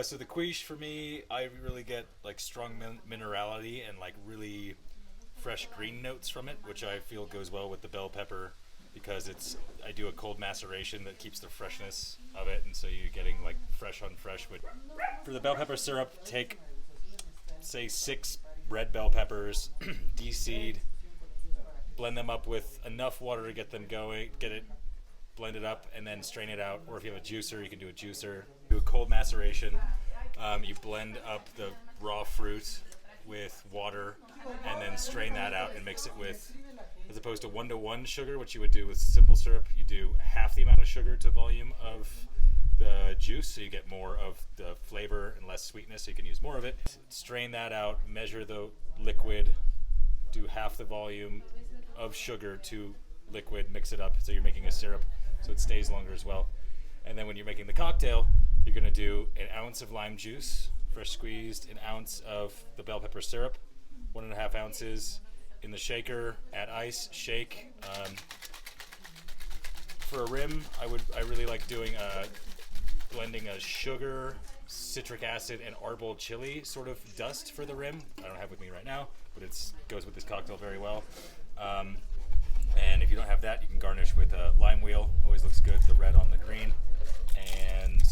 So the quiche for me, I really get like strong minerality and like really fresh green notes from it, which I feel goes well with the bell pepper because I do a cold maceration that keeps the freshness of it, and so you're getting like fresh on fresh. With for the bell pepper syrup, take say 6 red bell peppers, de-seed, blend them up with enough water to get them going, get it blend it up, and then strain it out. Or if you have a juicer, you can do a juicer. Do a cold maceration. You blend up the raw fruit with water, and then strain that out and mix it with, as opposed to 1-to-1 sugar, which you would do with simple syrup, you do half the amount of sugar to volume of the juice, so you get more of the flavor and less sweetness, so you can use more of it. Strain that out, measure the liquid, do half the volume of sugar to liquid, mix it up so you're making a syrup so it stays longer as well. And then when you're making the cocktail, you're going to do an ounce of lime juice, fresh squeezed, an ounce of the bell pepper syrup, 1.5 ounces in the shaker, add ice, shake. For a rim, I really like doing blending a sugar, citric acid, and arbol chili sort of dust for the rim. I don't have it with me right now, but it goes with this cocktail very well. And if you don't have that, you can garnish with a lime wheel. Always looks good, the red on the green. And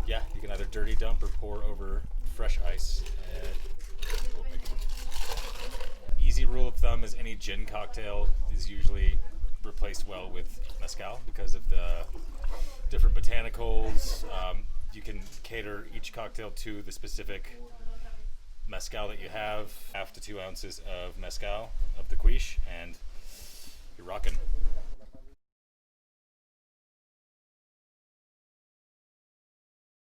yeah, you can either dirty dump or pour over fresh ice. Easy rule of thumb is any gin cocktail is usually replaced well with mezcal because of the different botanicals. You can cater each cocktail to the specific mezcal that you have. 1/2 to 2 ounces of mezcal of the Cuixe, and you're rocking.